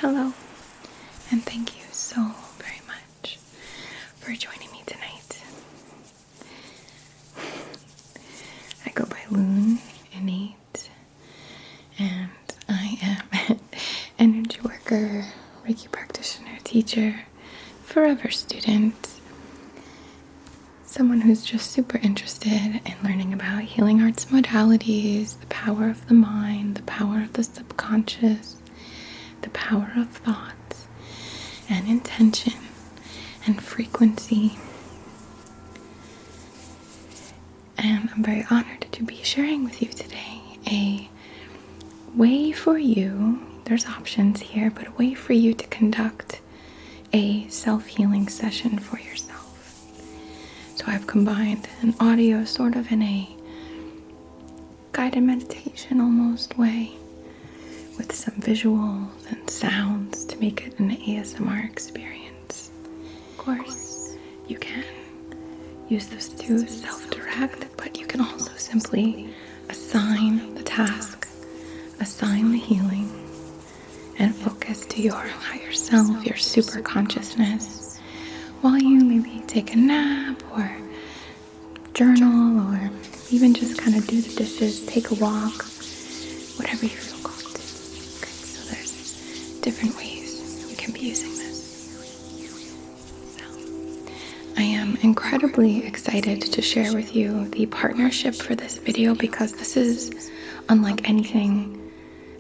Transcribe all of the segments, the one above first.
Hello, and thank you so very much for joining me tonight. I go by Loon Innate, and I am an energy worker, Reiki practitioner, teacher, forever student, someone who's just super interested in learning about healing arts modalities, the power of the mind, the power of the subconscious, the power of thought and intention and frequency. And I'm very honored to be sharing with you today a way for you, there's options here, but a way for you to conduct a self-healing session for yourself. So I've combined an audio sort of in a guided meditation almost way with some visuals and sounds to make it an ASMR experience. Of course, you can use this to self-direct, but you can also simply assign the task, assign the healing, and focus to your higher self, your super consciousness, while you maybe take a nap or journal or even just kind of do the dishes, take a walk, whatever you feel called to. So there's different ways you can be using this. So I am incredibly excited to share with you the partnership for this video because this is unlike anything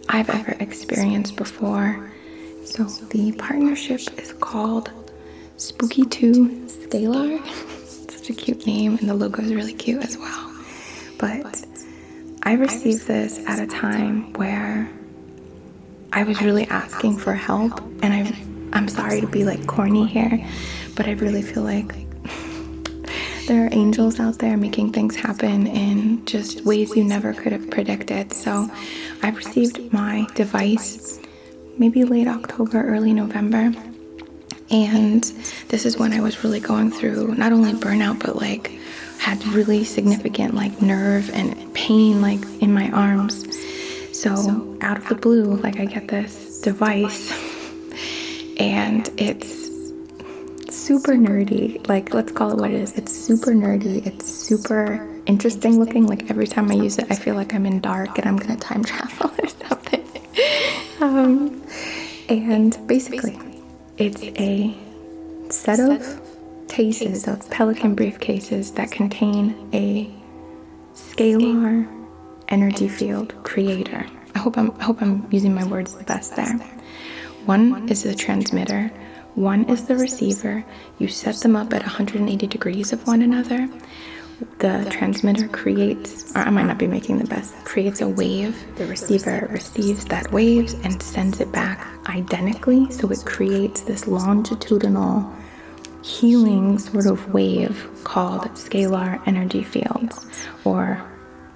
I've ever experienced before. So the partnership is called Spooky 2 Scalar. Such a cute name, and the logo is really cute as well. But I received this at a time where I was really asking for help, and I'm sorry to be like corny here, but I really feel like there are angels out there making things happen in just ways you never could have predicted. So I received my device maybe late October, early November. And this is when I was really going through not only burnout, but like had really significant like nerve and pain like in my arms. So out of the blue, like I get this device and it's super nerdy. Like, let's call it what it is. It's super nerdy. It's super interesting looking. Like every time I use it, I feel like I'm in dark and I'm gonna time travel or something. And basically, it's a set of cases, of pelican briefcases that contain a scalar energy field creator. I hope I'm using my words the best there. One is the transmitter, one is the receiver. You set them up at 180 degrees of one another. The transmitter creates, or I might not be making the best, creates a wave. The receiver receives that wave and sends it back identically. So it creates this longitudinal healing sort of wave called scalar energy fields, or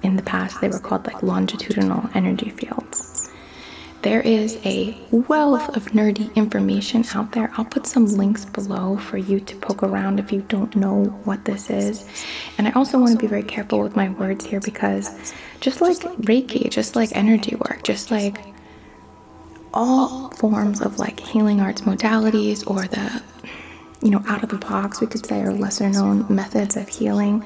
in the past they were called like longitudinal energy fields. There is a wealth of nerdy information out there. I'll put some links below for you to poke around if you don't know what this is. And I also want to be very careful with my words here because just like Reiki, just like energy work, just like all forms of like healing arts modalities or the, out of the box, we could say, or lesser known methods of healing,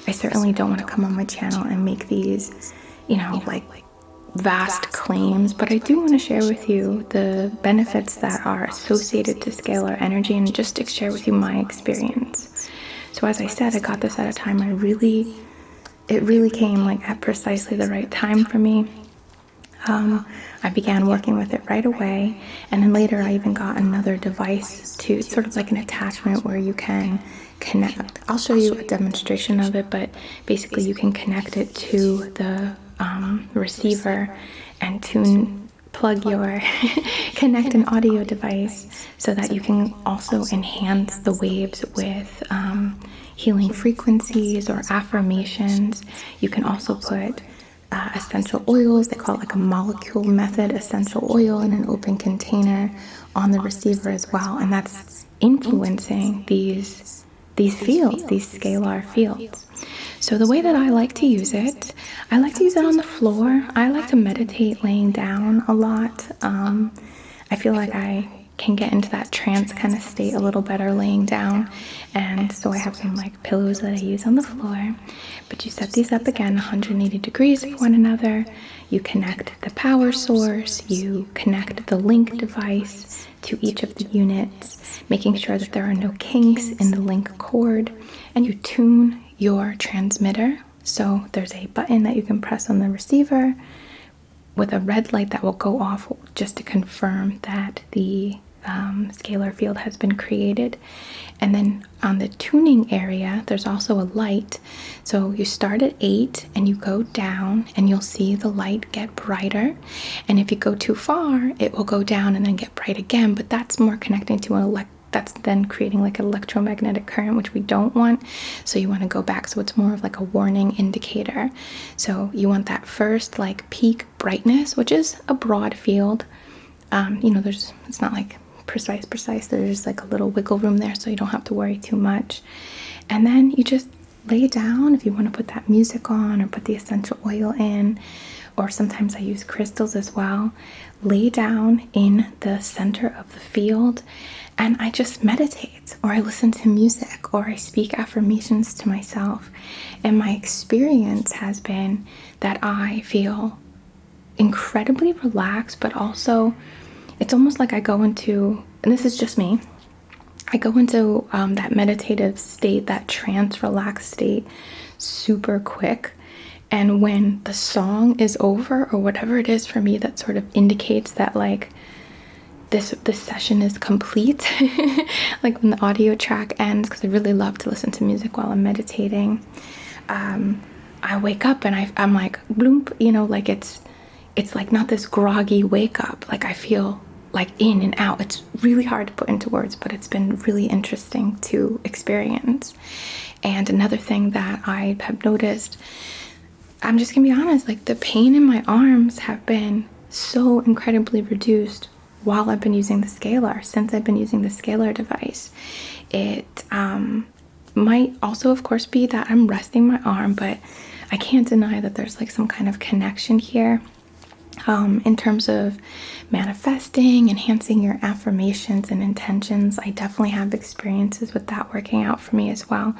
I certainly don't want to come on my channel and make these, like vast claims, but I do want to share with you the benefits that are associated to scalar energy and just to share with you my experience. So as I said, I got this at a time it really came like at precisely the right time for me. I began working with it right away, and then later I even got another device to, it's sort of like an attachment where you can connect. I'll show you a demonstration of it, but basically you can connect it to the receiver and plug your connect an audio device so that you can also enhance the waves with healing frequencies or affirmations. You can also put essential oils, they call it like a molecule method, essential oil in an open container on the receiver as well, and that's influencing these fields, these scalar fields. So the way that I like to use it, I like to use it on the floor. I like to meditate laying down a lot. I feel like I can get into that trance kind of state a little better laying down. And so I have some like pillows that I use on the floor. But you set these up again 180 degrees of one another. You connect the power source, you connect the link device to each of the units, making sure that there are no kinks in the link cord, and you tune your transmitter. So there's a button that you can press on the receiver with a red light that will go off just to confirm that the scalar field has been created. And then on the tuning area, there's also a light. So you start at 8 and you go down, and you'll see the light get brighter. And if you go too far, it will go down and then get bright again. But that's more connecting to that's then creating like an electromagnetic current, which we don't want. So you want to go back. So it's more of like a warning indicator. So you want that first like peak brightness, which is a broad field. It's not like precise. There's like a little wiggle room there, so you don't have to worry too much. And then you just lay down if you want to put that music on or put the essential oil in, or sometimes I use crystals as well. Lay down in the center of the field, and I just meditate, or I listen to music, or I speak affirmations to myself. And my experience has been that I feel incredibly relaxed, but also it's almost like I go into, and this is just me, I go into that meditative state, that trance relaxed state super quick. And when the song is over, or whatever it is for me that sort of indicates that like this session is complete, like when the audio track ends, because I really love to listen to music while I'm meditating, I wake up and I'm like bloop, like it's like not this groggy wake up, like I feel like in and out. It's really hard to put into words, but it's been really interesting to experience. And another thing that I have noticed, I'm just gonna be honest, like the pain in my arms have been so incredibly reduced while I've been using the Scalar, since I've been using the Scalar device. It might also, of course, be that I'm resting my arm, but I can't deny that there's like some kind of connection here. In terms of manifesting, enhancing your affirmations and intentions, I definitely have experiences with that working out for me as well.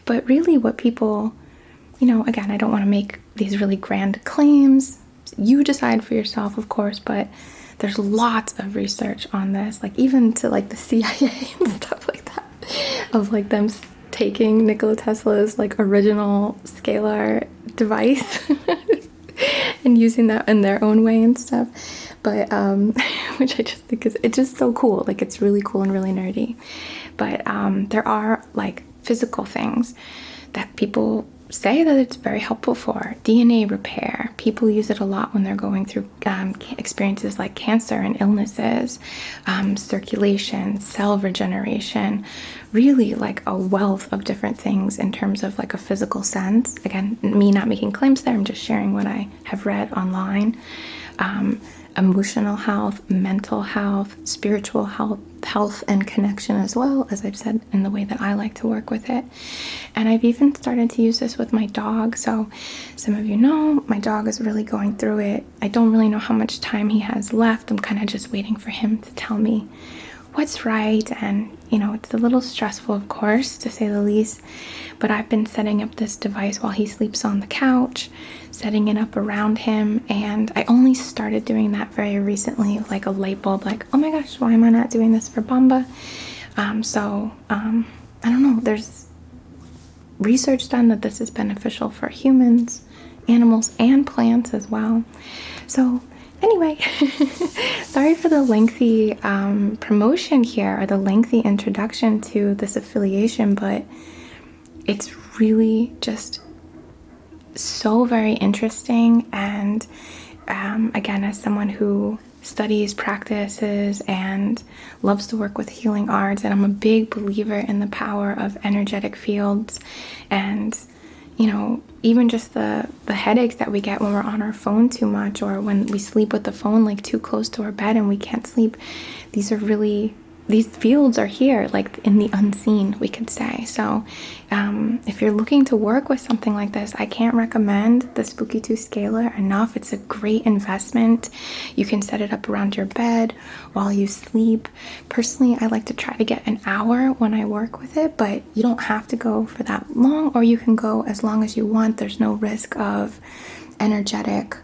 But really what people, again, I don't want to make these really grand claims. You decide for yourself, of course, but there's lots of research on this, like even to like the CIA and stuff like that, of like them taking Nikola Tesla's like original scalar device and using that in their own way and stuff. But which I just think it's just so cool. Like it's really cool and really nerdy. But there are like physical things that people say that it's very helpful for. DNA repair. People use it a lot when they're going through experiences like cancer and illnesses, circulation, cell regeneration, really like a wealth of different things in terms of like a physical sense. Again, me not making claims there, I'm just sharing what I have read online. Emotional health, mental health, spiritual health and connection, as well, as I've said, in the way that I like to work with it. And I've even started to use this with my dog. So some of you know, my dog is really going through it. I don't really know how much time he has left. I'm kind of just waiting for him to tell me what's right. And, it's a little stressful, of course, to say the least. But I've been setting up this device while he sleeps on the couch, setting it up around him. And I only started doing that very recently, like a light bulb, like, oh my gosh, why am I not doing this for Bamba? I don't know. There's research done that this is beneficial for humans, animals, and plants as well. So anyway, sorry for the lengthy promotion here, or the lengthy introduction to this affiliation, but it's really just so very interesting. And again, as someone who studies, practices, and loves to work with healing arts, and I'm a big believer in the power of energetic fields, and even just the headaches that we get when we're on our phone too much, or when we sleep with the phone like too close to our bed and we can't sleep. These are really these fields are here, like in the unseen, we could say. So if you're looking to work with something like this, I can't recommend the Spooky 2 Scalar enough. It's a great investment. You can set it up around your bed while you sleep. Personally, I like to try to get an hour when I work with it, but you don't have to go for that long, or you can go as long as you want. There's no risk of energetic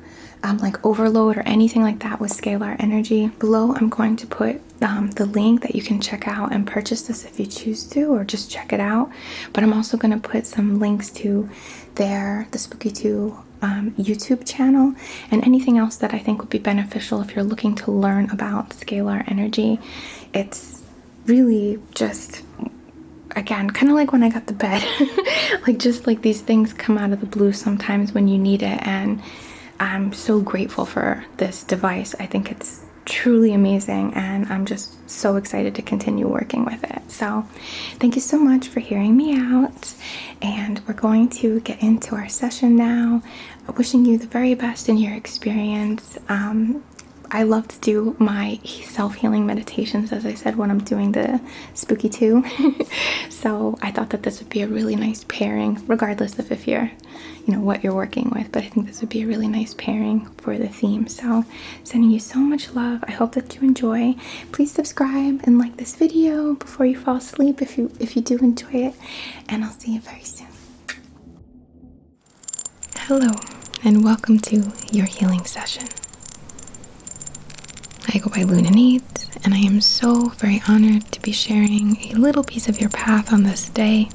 like overload or anything like that with Scalar Energy. Below, I'm going to put the link that you can check out and purchase this if you choose to, or just check it out. But I'm also going to put some links to the Spooky 2 YouTube channel, and anything else that I think would be beneficial if you're looking to learn about Scalar Energy. It's really just, again, kind of like when I got the bed. Like, just like these things come out of the blue sometimes when you need it, and I'm so grateful for this device. I think it's truly amazing, and I'm just so excited to continue working with it. So thank you so much for hearing me out, and we're going to get into our session now. Wishing you the very best in your experience. I love to do my self-healing meditations, as I said, when I'm doing the Spooky 2. So I thought that this would be a really nice pairing, regardless of if you're, what you're working with. But I think this would be a really nice pairing for the theme. So sending you so much love. I hope that you enjoy. Please subscribe and like this video before you fall asleep if you do enjoy it. And I'll see you very soon. Hello, and welcome to your healing session. I go by Luna Needs, and I am so very honored to be sharing a little piece of your path on this day.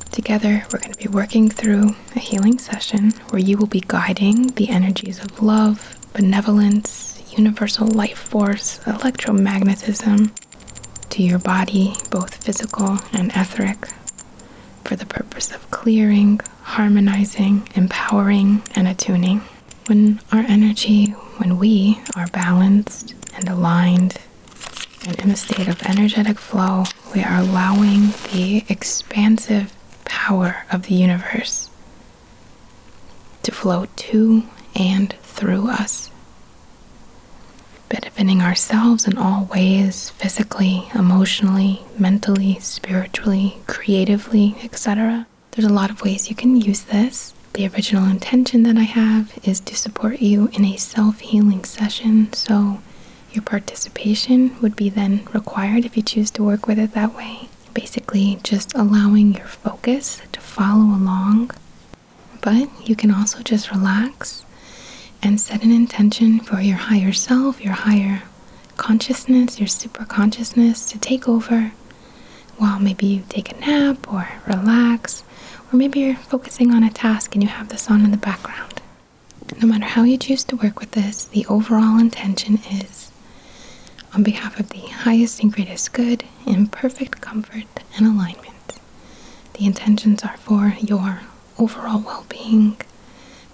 Together, we're going to be working through a healing session where you will be guiding the energies of love, benevolence, universal life force, electromagnetism to your body, both physical and etheric, for the purpose of clearing, harmonizing, empowering, and attuning. When we are balanced and aligned and in a state of energetic flow, we are allowing the expansive power of the universe to flow to and through us, benefiting ourselves in all ways, physically, emotionally, mentally, spiritually, creatively, etc. There's a lot of ways you can use this. The original intention that I have is to support you in a self-healing session, so your participation would be then required if you choose to work with it that way. Basically, just allowing your focus to follow along, but you can also just relax and set an intention for your higher self, your higher consciousness, your super consciousness to take over while maybe you take a nap or relax. Or maybe you're focusing on a task and you have this on in the background. No matter how you choose to work with this, the overall intention is on behalf of the highest and greatest good in perfect comfort and alignment. The intentions are for your overall well-being,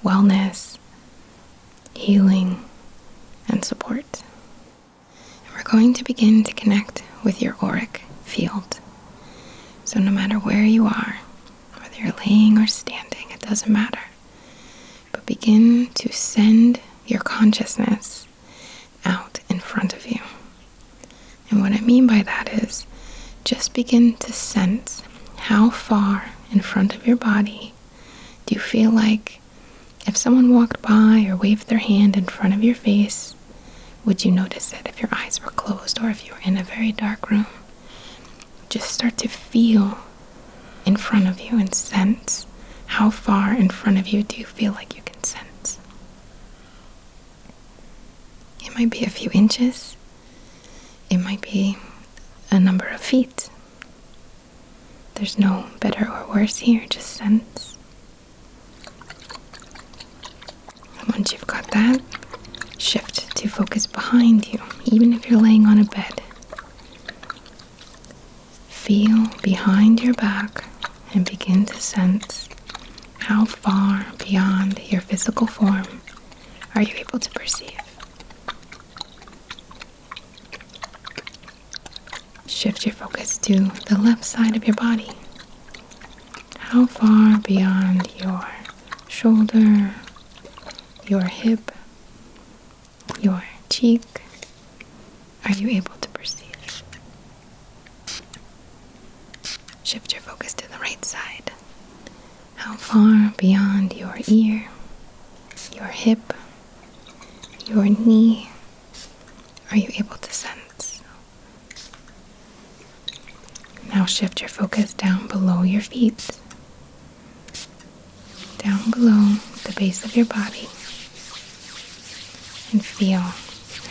wellness, healing, and support. And we're going to begin to connect with your auric field. So no matter where you are, you're laying or standing, it doesn't matter. But begin to send your consciousness out in front of you. And what I mean by that is just begin to sense how far in front of your body do you feel like if someone walked by or waved their hand in front of your face, would you notice it if your eyes were closed or if you were in a very dark room? Just start to feel in front of you and sense how far in front of you do you feel like you can sense. It might be a few inches. It might be a number of feet. There's no better or worse here, just sense. And once you've got that, shift to focus behind you, even if you're laying on a bed. Feel behind your back and begin to sense how far beyond your physical form are you able to perceive. Shift your focus to the left side of your body. How far beyond your shoulder, your hip, your cheek are you able to perceive? Shift your focus to the right side. How far beyond your ear, your hip, your knee are you able to sense? Now shift your focus down below your feet, down below the base of your body, and feel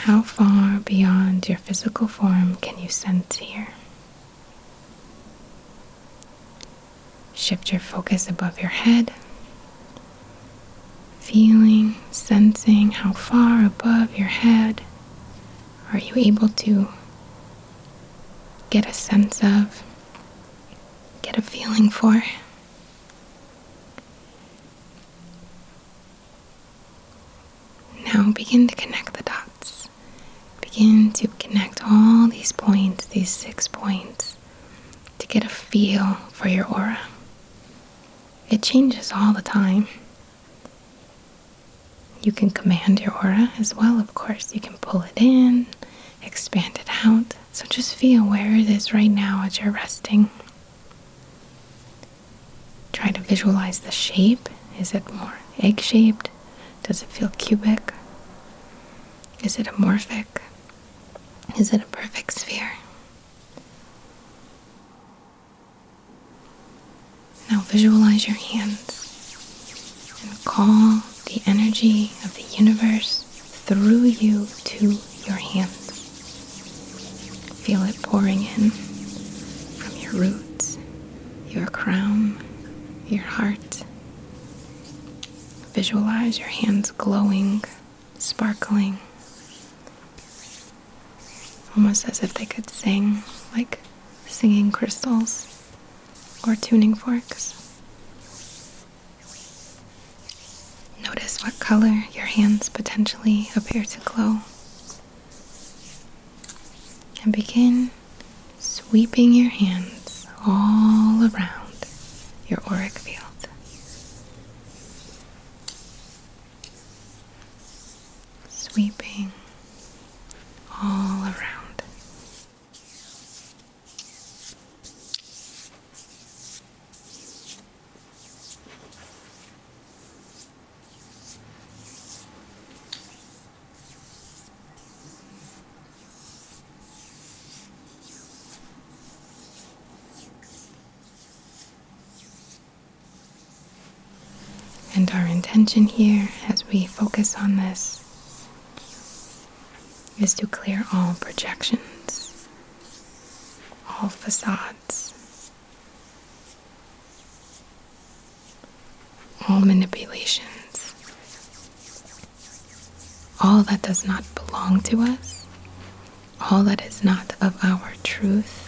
how far beyond your physical form can you sense here. Shift your focus above your head, feeling, sensing how far above your head are you able to get a sense of, get a feeling for. Now begin to connect the dots. Begin to connect all these points, these 6 points, to get a feel for your aura. It changes all the time. You can command your aura as well, of course. You can pull it in, expand it out. So just feel where it is right now as you're resting. Try to visualize the shape. Is it more egg-shaped? Does it feel cubic? Is it amorphic? Is it a perfect sphere? Now visualize your hands and call the energy of the universe through you to your hands. Feel it pouring in from your roots, your crown, your heart. Visualize your hands glowing, sparkling, almost as if they could sing, like singing crystals or tuning forks. Notice what color your hands potentially appear to glow. And begin sweeping your hands all around your auric field. Sweeping all around. And our intention here, as we focus on this, is to clear all projections, all facades, all manipulations, all that does not belong to us, all that is not of our truth,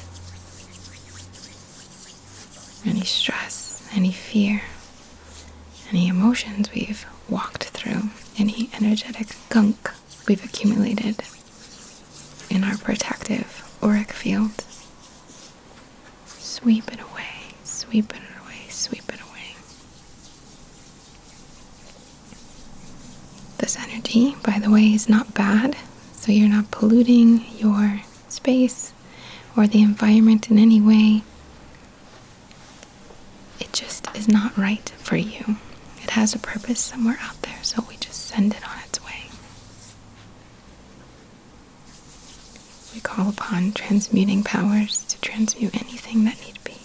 any stress, any fear, any emotions we've walked through, any energetic gunk we've accumulated in our protective auric field. Sweep it away, sweep it away, sweep it away. This energy, by the way, is not bad, so you're not polluting your space or the environment in any way. It just is not right for you. It has a purpose somewhere out there, so we just send it on its way. We call upon transmuting powers to transmute anything that need be.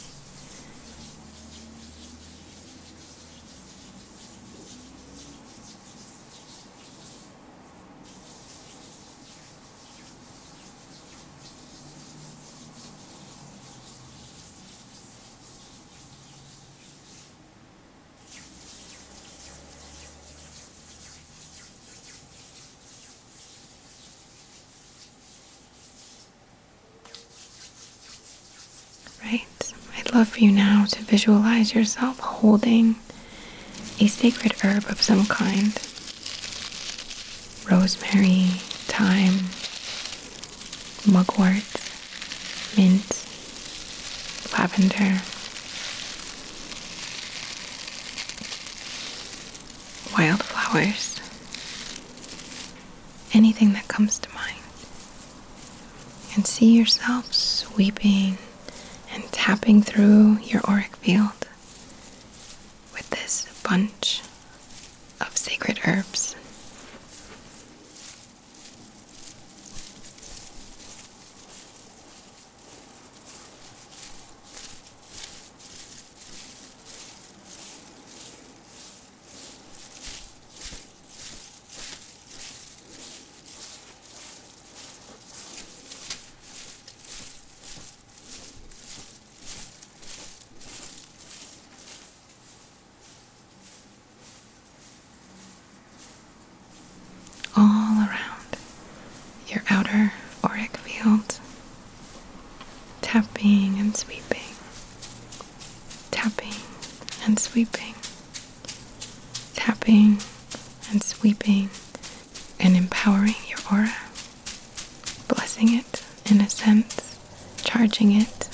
I'd love for you now to visualize yourself holding a sacred herb of some kind. Rosemary, thyme, mugwort, mint, lavender, wildflowers, anything that comes to mind. And see yourself sweeping and tapping through your auric field with this bunch of sacred herbs. All around your outer auric field, tapping and sweeping, tapping and sweeping, tapping and sweeping, and empowering your aura, blessing it in a sense, charging it.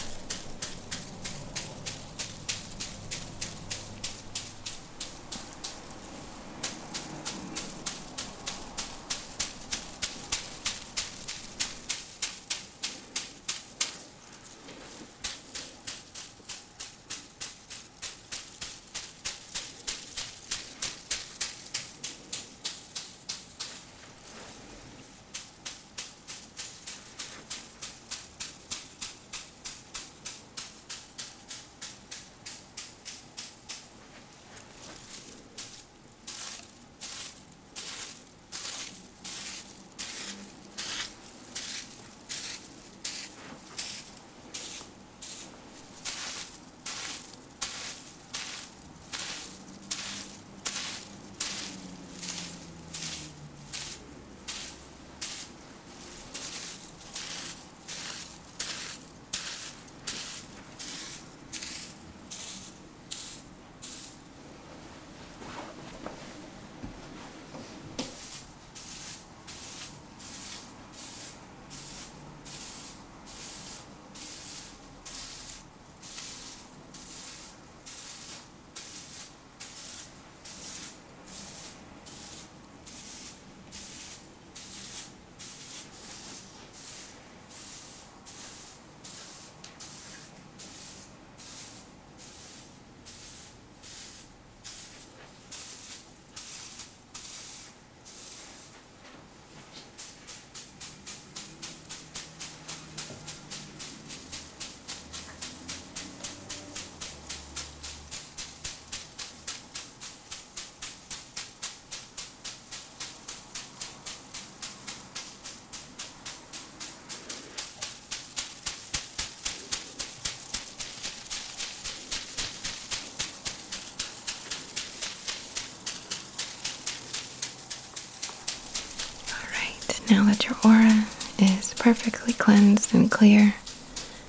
Now that your aura is perfectly cleansed and clear,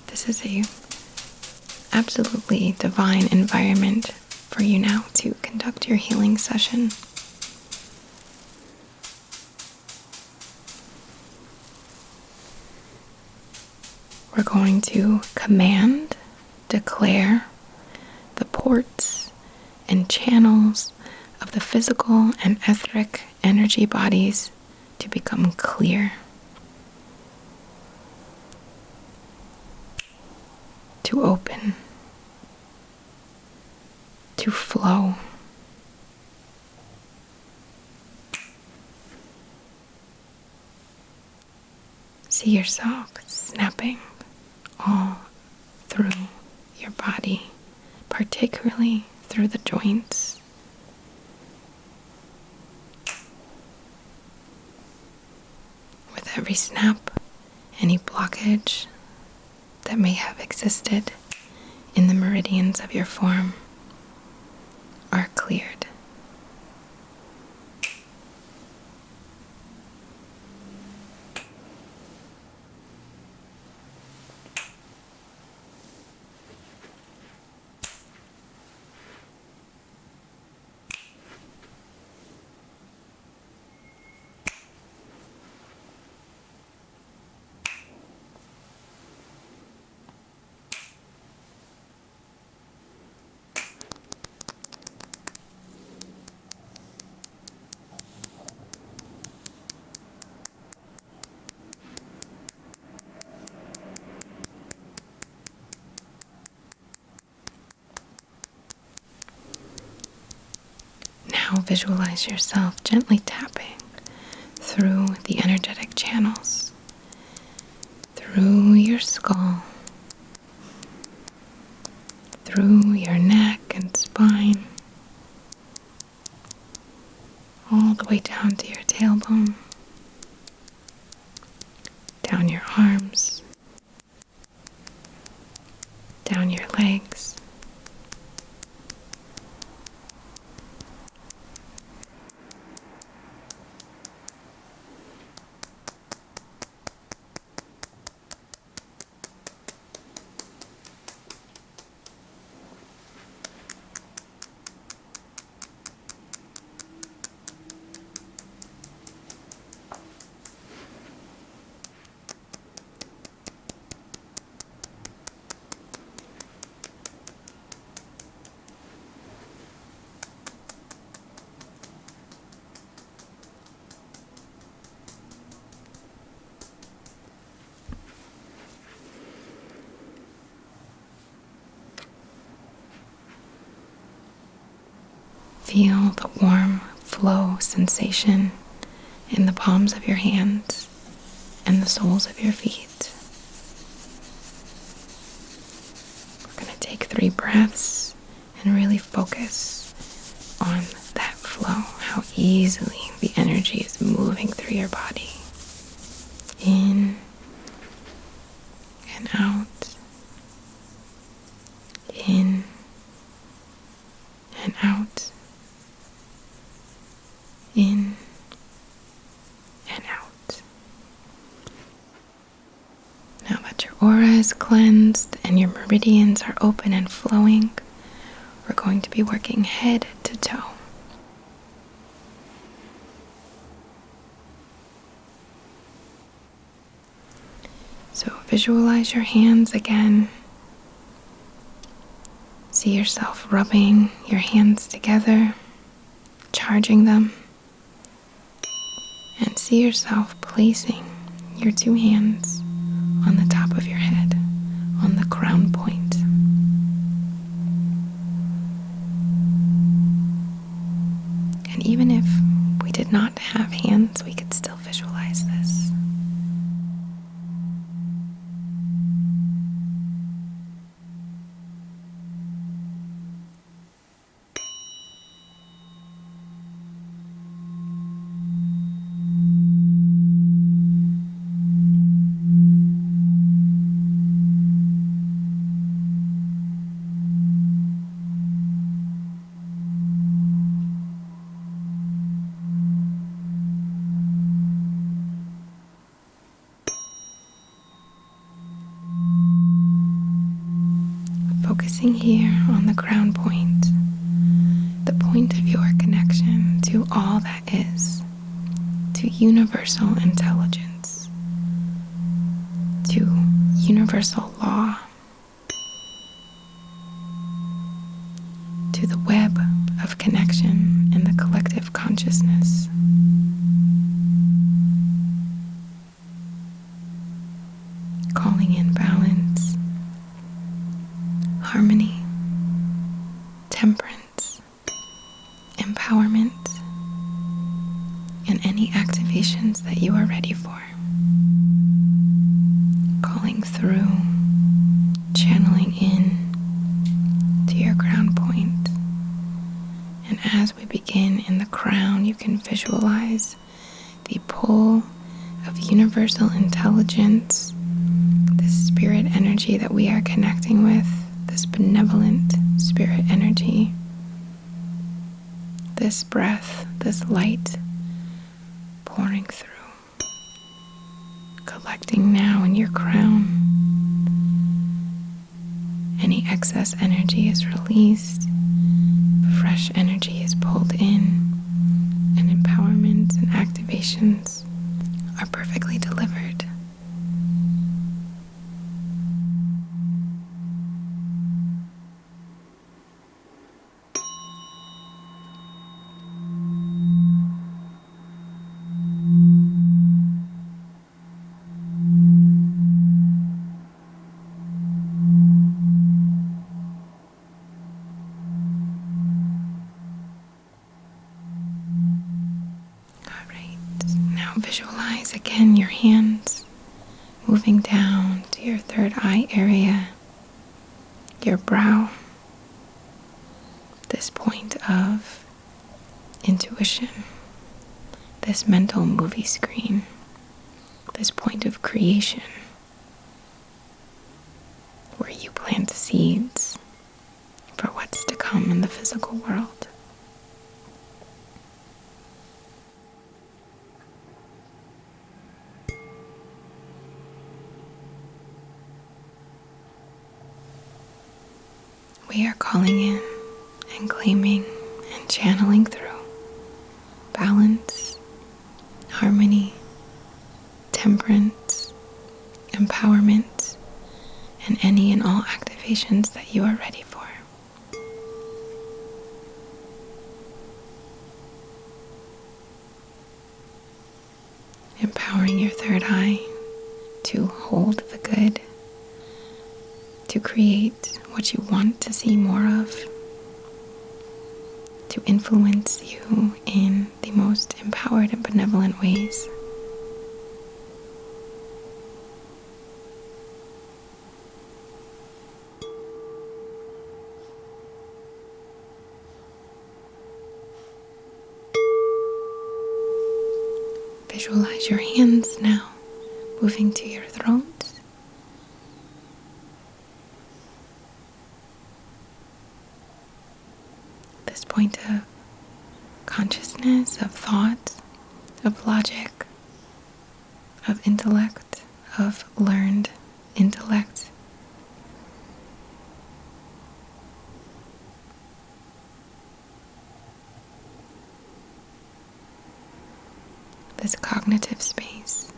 this is a absolutely divine environment for you now to conduct your healing session. We're going to command, declare the ports and channels of the physical and etheric energy bodies to become clear, to open, to flow. See yourself snapping all through your body, particularly through the joints. With every snap, any blockage that may have existed in the meridians of your form are cleared. visualize yourself gently tapping through the energetic channels, through your skull, through your neck and spine, all the way down to your tailbone, down your arms, down your legs. Feel the warm flow sensation in the palms of your hands and the soles of your feet. We're going to take 3 breaths and really focus on that flow, how easily the energy is moving through your body. In and out, in and out, in and out. Now that your aura is cleansed and your meridians are open and flowing, we're going to be working head to toe. So visualize your hands again. See yourself rubbing your hands together, charging them. And see yourself placing your 2 hands on the top of your head, on the crown point. And even if we did not have hands, we could still visualize this. Focusing here on the crown point, the point of your connection to all that is, to universal intelligence, to universal law, to the web of connection in the collective consciousness. Calling in balance, harmony, temperance, empowerment, and any activations that you are ready for. Calling through, channeling in to your crown point. And as we begin in the crown, you can visualize the pull of universal intelligence, this spirit energy that we are connecting with, this benevolent spirit energy, this breath, this light pouring through, collecting now in your crown. Any excess energy is released, fresh energy is pulled in, and empowerment and activations are perfectly delivered. Now visualize again your hands moving down to your third eye area, your brow, this point of intuition, this mental movie screen, this point of creation where you plant seeds for what's to come in the physical world. We are calling in and claiming and channeling through balance, harmony, temperance, empowerment, and any and all activations that you are ready for. Empowering your third eye to hold the good, to create what you want to see more of, to influence you in the most empowered and benevolent ways. Visualize your hands now moving to your throat. This point of consciousness, of thought, of logic, of intellect, of learned intellect. This cognitive space.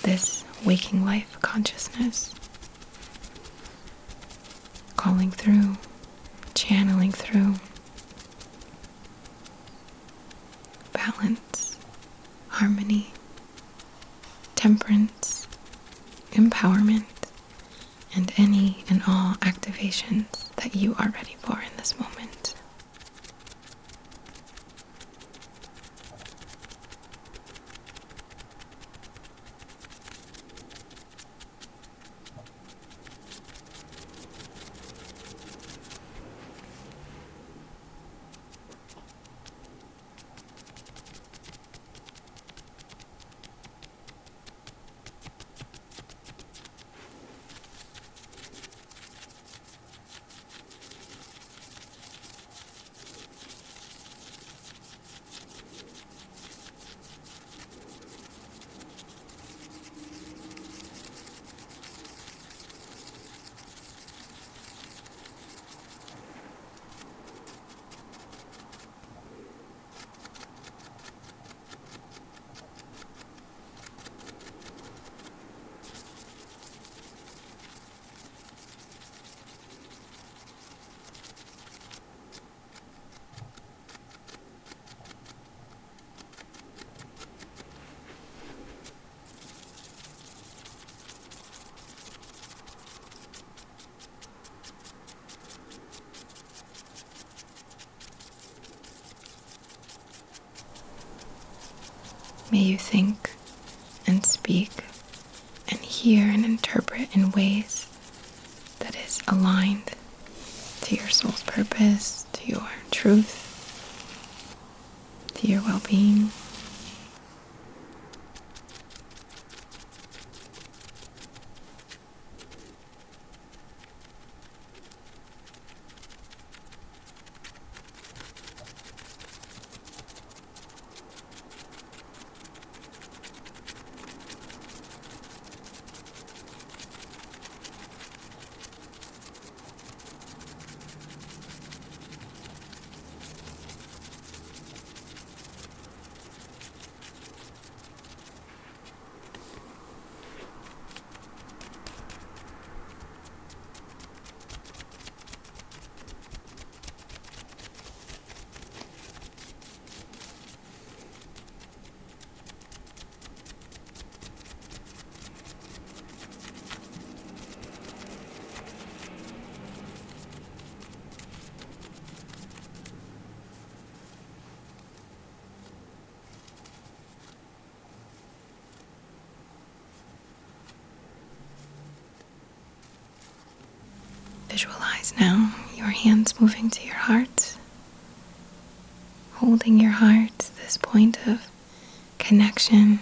This waking life consciousness. Calling through, channeling through. Balance, harmony, temperance, empowerment, and any and all activations that you are ready for in this moment. May you think and speak and hear and interpret in ways that is aligned to your soul's purpose, to your truth, to your well-being. Visualize now your hands moving to your heart, holding your heart, this point of connection,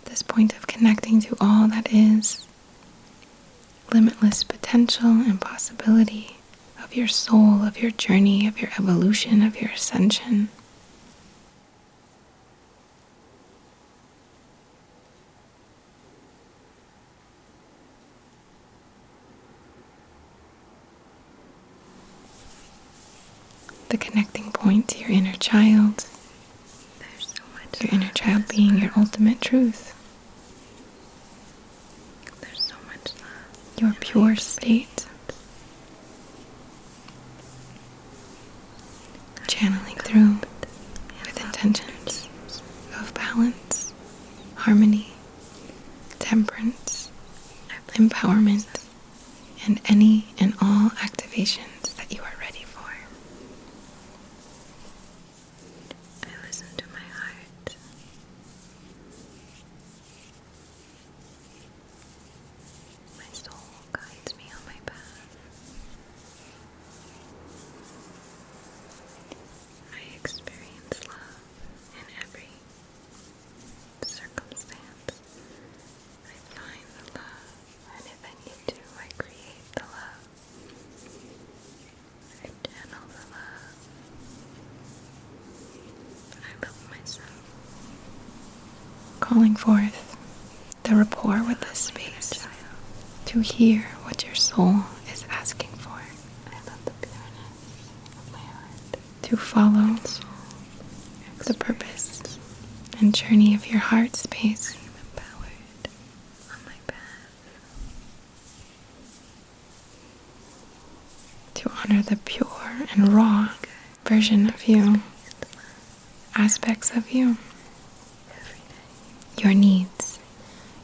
this point of connecting to all that is, limitless potential and possibility of your soul, of your journey, of your evolution, of your ascension. The connecting point to your inner child, your inner child being your ultimate truth, your pure state, channeling through with intentions of balance, harmony, temperance, empowerment, and any and all activations that you are ready for. I listen to my heart. My soul guides me on my path. I experience love in every circumstance. I find the love, and if I need to, I create the love. I channel the love. I love myself. Calling forth the rapport with this space to hear what your soul is asking for. I love the pureness of my heart. To follow the purpose and journey of your heart space. I am empowered on my path. To honor the pure and raw version of you, aspects of you, your needs,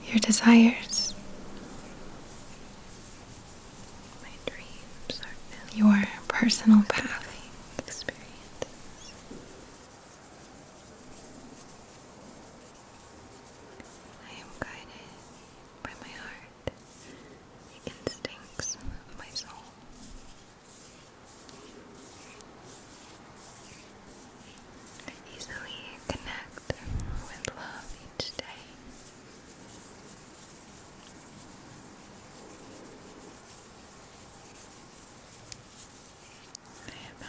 your desires, my dreams are filled, your personal path. Experiences. I am guided by my heart, the instincts of my soul. I easily connect with love each day. I am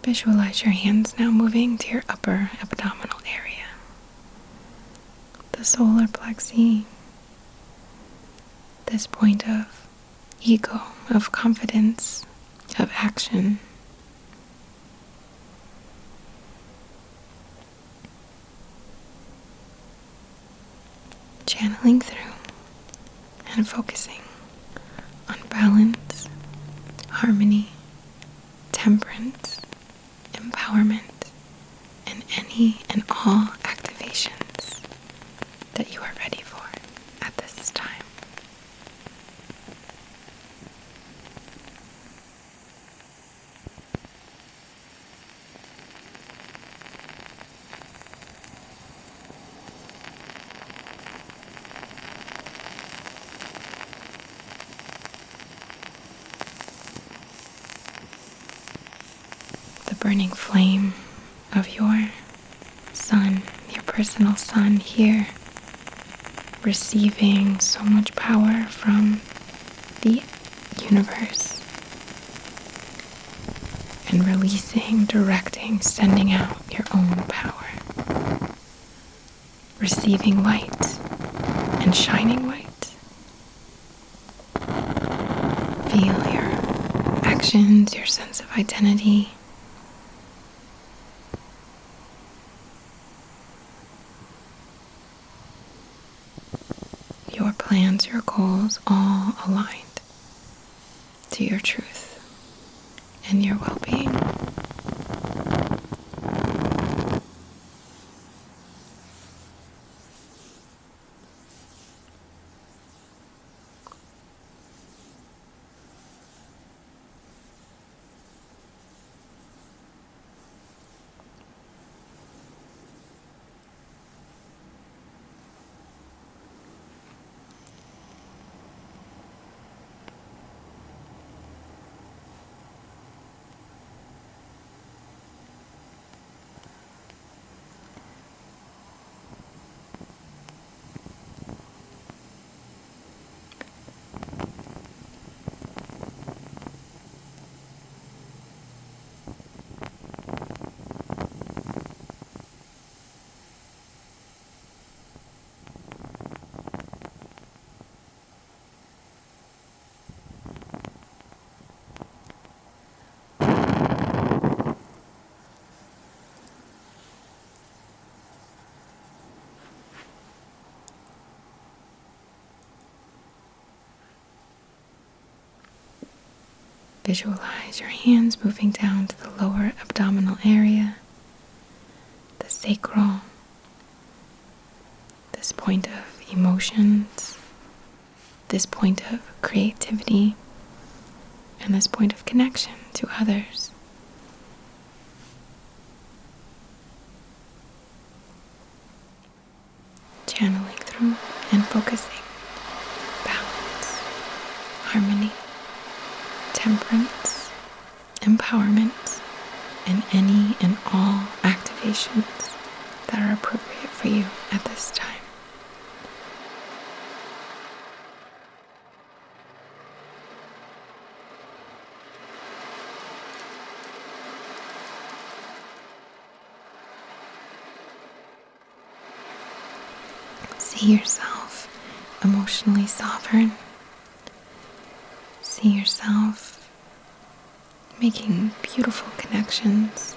Visualize your hands now moving to your upper abdominal area, the solar plexus, this point of ego, of confidence, of action. Channeling through and focusing on balance, harmony, temperance, empowerment, and any and all activations that you are ready for at this time. The burning flame of your sun, your personal sun here, receiving so much power from the universe and releasing, directing, sending out your own power, receiving light and shining light. Feel your actions, your sense of identity. Your plans, your goals, all aligned to your truth and your well-being. Visualize your hands moving down to the lower abdominal area, the sacral, this point of emotions, this point of creativity, and this point of connection to others. Channeling through and focusing balance, harmony, temperance, empowerment, and any and all activations that are appropriate for you at this time. See yourself emotionally sovereign. See yourself making beautiful connections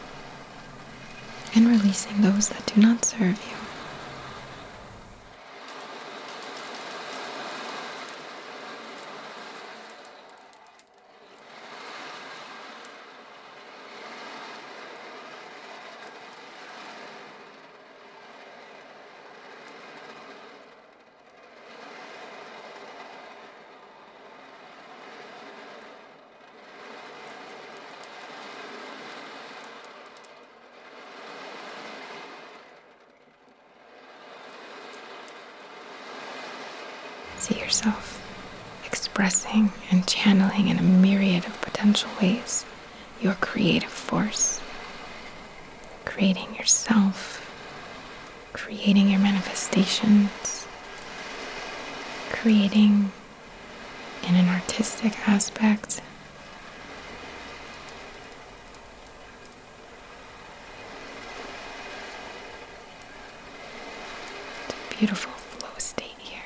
and releasing those that do not serve you. See yourself expressing and channeling in a myriad of potential ways your creative force, creating yourself, creating your manifestations, creating in an artistic aspect, beautiful flow state here.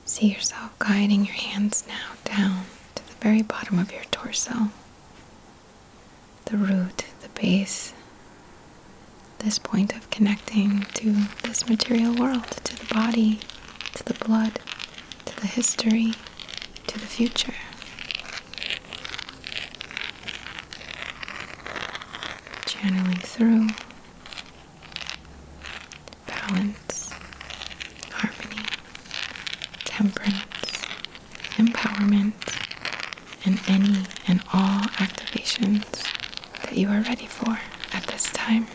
See yourself guiding your hands now down to the very bottom of your torso, the root, the base, this point of connecting to this material world, to the body, to the blood, to the history, to the future. Channeling through balance, harmony, temperance, empowerment, and any and all activations that you are ready for at this time.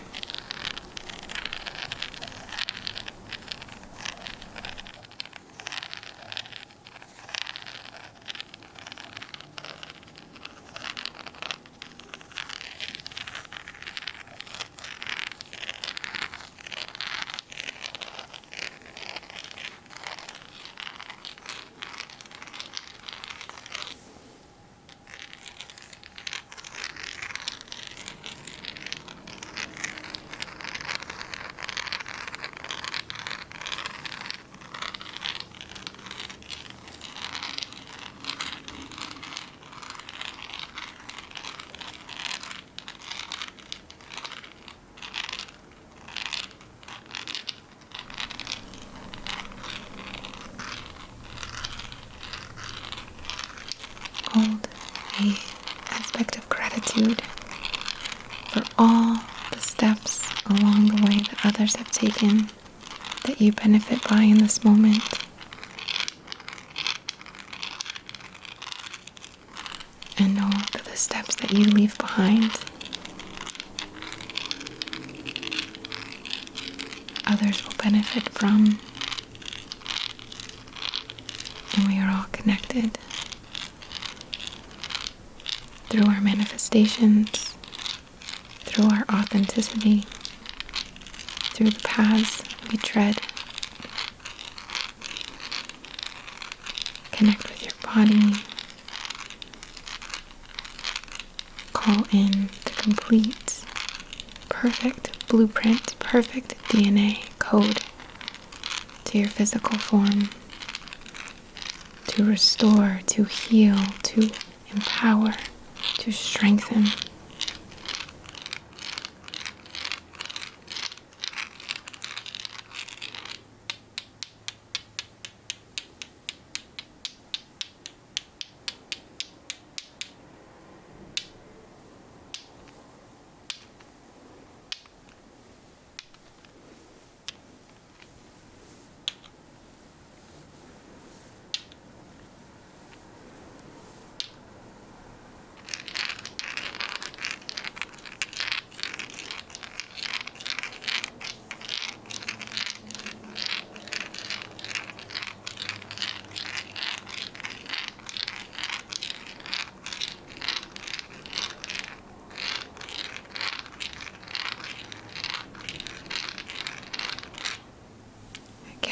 Hold an aspect of gratitude for all the steps along the way that others have taken that you benefit by in this moment. And know that the steps that you leave behind, others will benefit from. And we are all connected through our manifestations, through our authenticity, through the paths we tread. Connect with your body. Call in the complete, perfect blueprint, perfect DNA code to your physical form, to restore, to heal, to empower, to strengthen.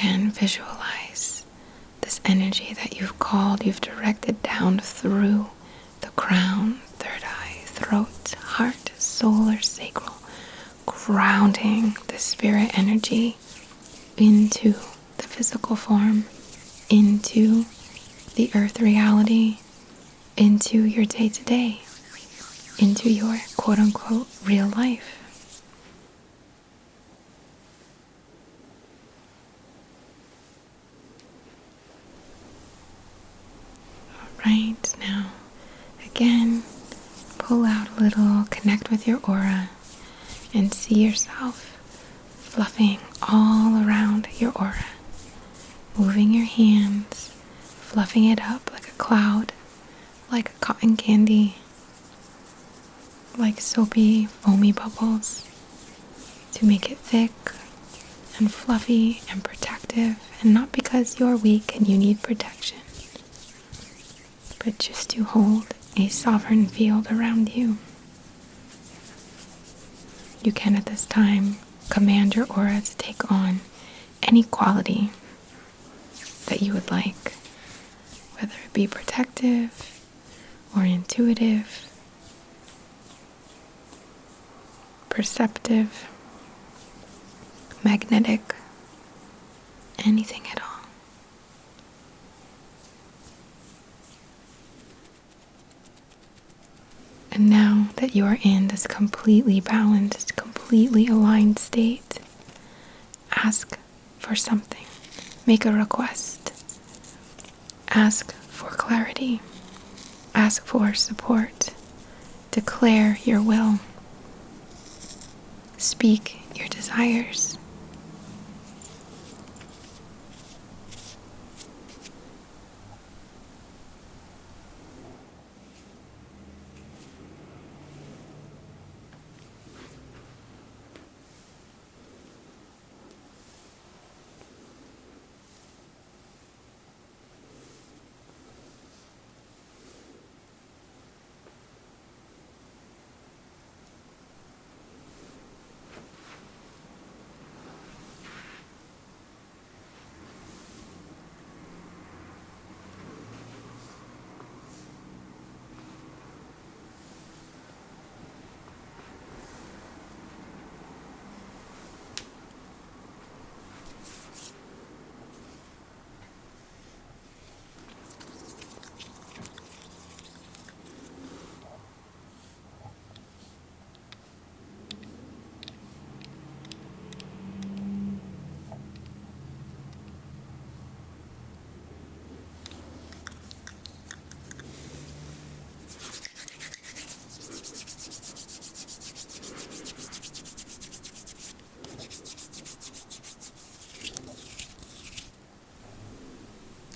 again, visualize this energy that you've called, you've directed down through the crown, third eye, throat, heart, soul, or sacral, grounding the spirit energy into the physical form, into the earth reality, into your day-to-day, into your quote-unquote real life. Right now, again, pull out a little, connect with your aura, and see yourself fluffing all around your aura, moving your hands, fluffing it up like a cloud, like a cotton candy, like soapy, foamy bubbles, to make it thick and fluffy and protective, and not because you're weak and you need protection, but just to hold a sovereign field around you. You can at this time command your aura to take on any quality that you would like, whether it be protective or intuitive, perceptive, magnetic, anything at all. And now that you are in this completely balanced, completely aligned state, ask for something. Make a request. Ask for clarity. Ask for support. Declare your will. Speak your desires.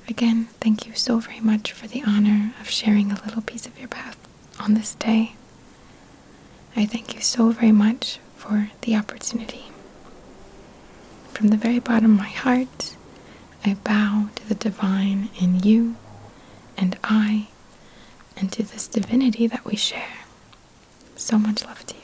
Again, thank you so very much for the honor of sharing a little piece of your path on this day. I thank you so very much for the opportunity. From the very bottom of my heart, I bow to the divine in you and I, and to this divinity that we share. So much love to you.